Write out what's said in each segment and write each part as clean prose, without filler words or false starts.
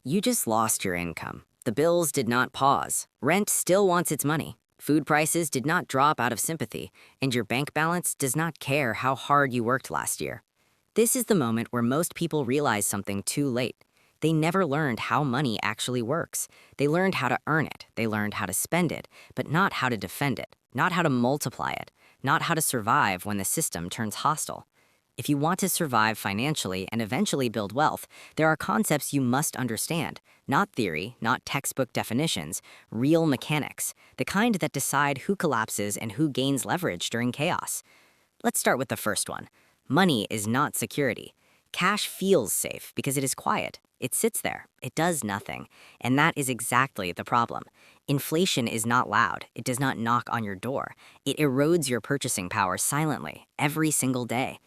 You just lost your income. The bills did not pause. Rent still wants its money. Food prices did not drop out of sympathy, and your bank balance does not care how hard you worked last year. This is the moment where most people realize something too late. They never learned how money actually works. They learned how to earn it, they learned how to spend it, but not how to defend it, not how to multiply it, not how to survive when the system turns hostile. If you want to survive financially and eventually build wealth, there are concepts you must understand. Not theory, not textbook definitions, real mechanics, the kind that decide who collapses and who gains leverage during chaos. Let's start with the first one. Money is not security. Cash feels safe because it is quiet. It sits there. It does nothing. And that is exactly the problem. Inflation is not loud. It does not knock on your door. It erodes your purchasing power silently, every single day.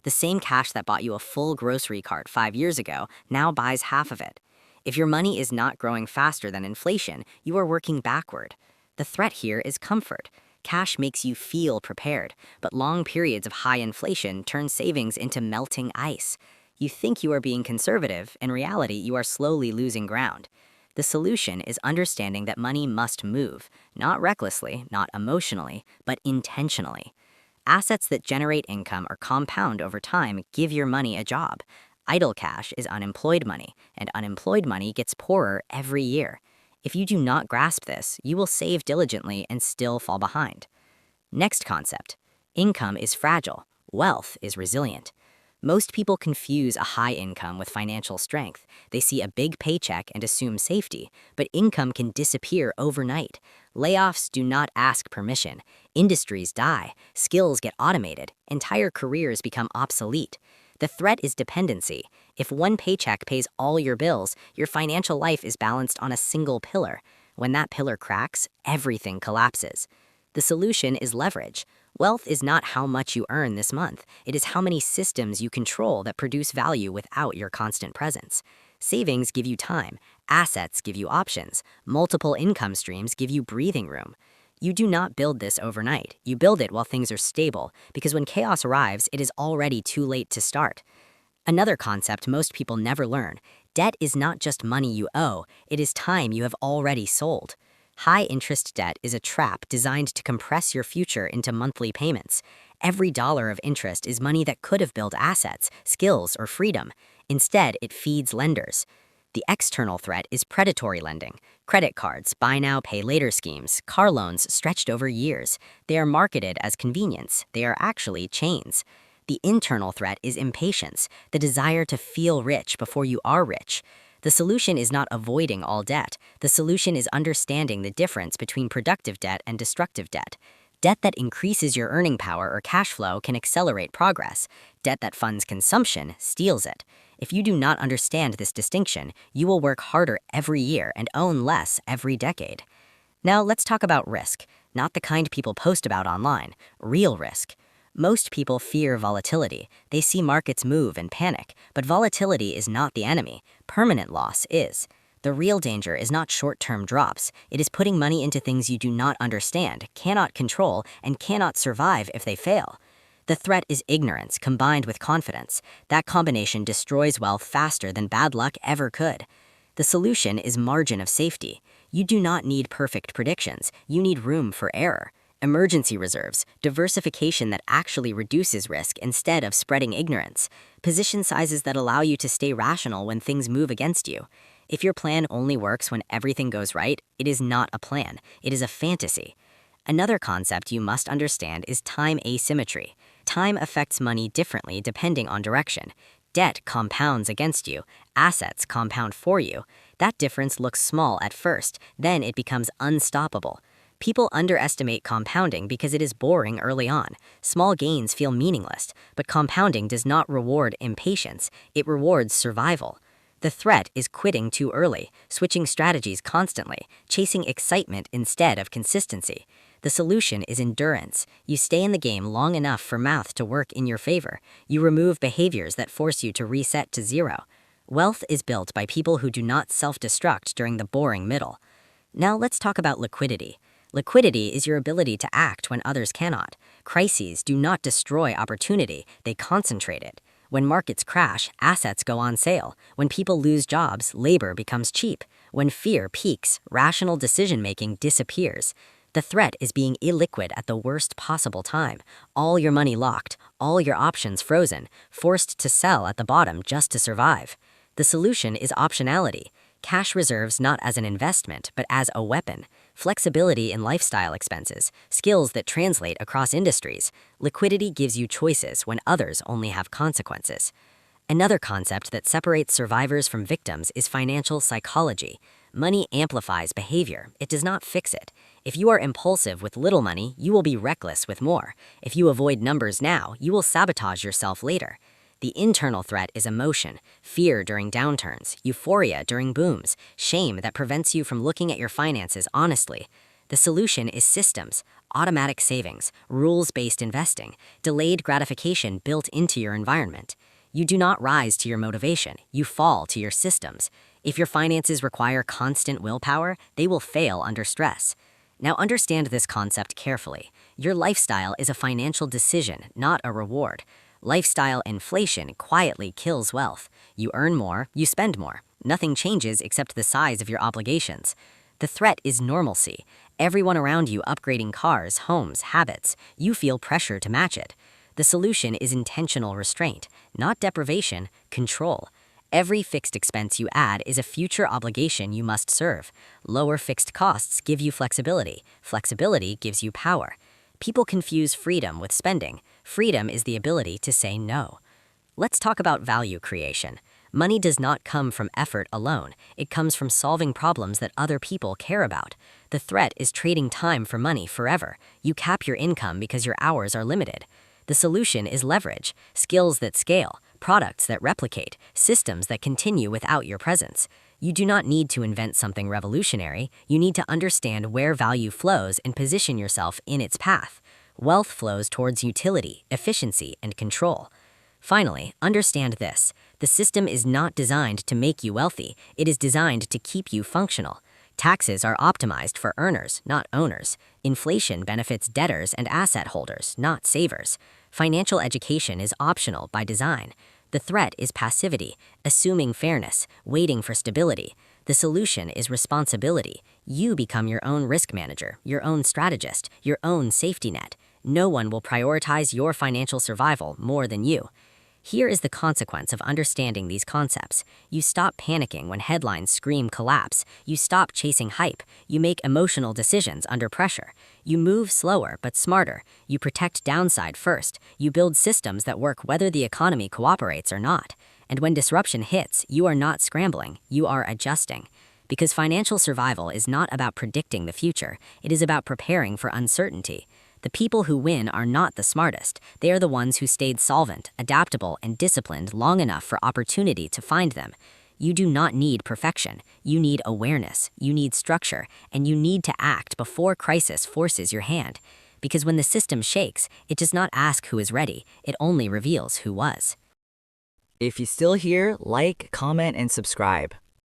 The same cash that bought you a full grocery cart 5 years ago now buys half of it. If your money is not growing faster than inflation, you are working backward. The threat here is comfort. Cash makes you feel prepared, but long periods of high inflation turn savings into melting ice. You think you are being conservative, in reality, you are slowly losing ground. The solution is understanding that money must move, not recklessly, not emotionally, but intentionally. Assets that generate income or compound over time give your money a job. Idle cash is unemployed money, and unemployed money gets poorer every year. If you do not grasp this, you will save diligently and still fall behind. Next concept. Income is fragile. Wealth is resilient. Most people confuse a high income with financial strength. They see a big paycheck and assume safety, but income can disappear overnight. Layoffs do not ask permission. Industries die. Skills get automated. Entire careers become obsolete. The threat is dependency. If one paycheck pays all your bills, your financial life is balanced on a single pillar. When that pillar cracks, everything collapses. The solution is leverage. Wealth is not how much you earn this month. It is how many systems you control that produce value without your constant presence. Savings give you time. Assets give you options. Multiple income streams give you breathing room. You do not build this overnight. You build it while things are stable, because when chaos arrives, it is already too late to start. Another concept most people never learn. Debt is not just money you owe, it is time you have already sold. High-interest debt is a trap designed to compress your future into monthly payments. Every dollar of interest is money that could have built assets, skills, or freedom. Instead, it feeds lenders. The external threat is predatory lending. Credit cards, buy now, pay later schemes, car loans stretched over years. They are marketed as convenience. They are actually chains. The internal threat is impatience, the desire to feel rich before you are rich. The solution is not avoiding all debt. The solution is understanding the difference between productive debt and destructive debt. Debt that increases your earning power or cash flow can accelerate progress. Debt that funds consumption steals it. If you do not understand this distinction, you will work harder every year and own less every decade. Now let's talk about risk, not the kind people post about online, real risk. Most people fear volatility. They see markets move and panic, but volatility is not the enemy. Permanent loss is. The real danger is not short-term drops. It is putting money into things you do not understand, cannot control, and cannot survive if they fail. The threat is ignorance combined with confidence. That combination destroys wealth faster than bad luck ever could. The solution is margin of safety. You do not need perfect predictions. You need room for error. Emergency reserves, diversification that actually reduces risk instead of spreading ignorance, position sizes that allow you to stay rational when things move against you. If your plan only works when everything goes right, it is not a plan, it is a fantasy. Another concept you must understand is time asymmetry. Time affects money differently depending on direction. Debt compounds against you, assets compound for you. That difference looks small at first, then it becomes unstoppable. People underestimate compounding because it is boring early on. Small gains feel meaningless, but compounding does not reward impatience, it rewards survival. The threat is quitting too early, switching strategies constantly, chasing excitement instead of consistency. The solution is endurance. You stay in the game long enough for math to work in your favor. You remove behaviors that force you to reset to zero. Wealth is built by people who do not self-destruct during the boring middle. Now let's talk about liquidity. Liquidity is your ability to act when others cannot. Crises do not destroy opportunity, they concentrate it. When markets crash, assets go on sale. When people lose jobs, labor becomes cheap. When fear peaks, rational decision-making disappears. The threat is being illiquid at the worst possible time. All your money locked, all your options frozen, forced to sell at the bottom just to survive. The solution is optionality. Cash reserves not as an investment, but as a weapon. Flexibility in lifestyle expenses, skills that translate across industries. Liquidity gives you choices when others only have consequences. Another concept that separates survivors from victims is financial psychology. Money amplifies behavior, it does not fix it. If you are impulsive with little money, you will be reckless with more. If you avoid numbers now, you will sabotage yourself later. The internal threat is emotion, fear during downturns, euphoria during booms, shame that prevents you from looking at your finances honestly. The solution is systems, automatic savings, rules-based investing, delayed gratification built into your environment. You do not rise to your motivation, you fall to your systems. If your finances require constant willpower, they will fail under stress. Now understand this concept carefully. Your lifestyle is a financial decision, not a reward. Lifestyle inflation quietly kills wealth. You earn more, you spend more. Nothing changes except the size of your obligations. The threat is normalcy. Everyone around you upgrading cars, homes, habits. You feel pressure to match it. The solution is intentional restraint, not deprivation, control. Every fixed expense you add is a future obligation you must serve. Lower fixed costs give you flexibility. Flexibility gives you power. People confuse freedom with spending. Freedom is the ability to say no. Let's talk about value creation. Money does not come from effort alone. It comes from solving problems that other people care about. The threat is trading time for money forever. You cap your income because your hours are limited. The solution is leverage, skills that scale, products that replicate, systems that continue without your presence. You do not need to invent something revolutionary. You need to understand where value flows and position yourself in its path. Wealth flows towards utility, efficiency, and control. Finally, understand this. The system is not designed to make you wealthy. It is designed to keep you functional. Taxes are optimized for earners, not owners. Inflation benefits debtors and asset holders, not savers. Financial education is optional by design. The threat is passivity, assuming fairness, waiting for stability. The solution is responsibility. You become your own risk manager, your own strategist, your own safety net. No one will prioritize your financial survival more than you. Here is the consequence of understanding these concepts. You stop panicking when headlines scream collapse. You stop chasing hype. You make emotional decisions under pressure. You move slower but smarter. You protect downside first. You build systems that work whether the economy cooperates or not. And when disruption hits, you are not scrambling, you are adjusting. Because financial survival is not about predicting the future, it is about preparing for uncertainty. The people who win are not the smartest. They are the ones who stayed solvent, adaptable, and disciplined long enough for opportunity to find them. You do not need perfection. You need awareness, you need structure, and you need to act before crisis forces your hand. Because when the system shakes, it does not ask who is ready, it only reveals who was. If you're still here, like, comment, and subscribe.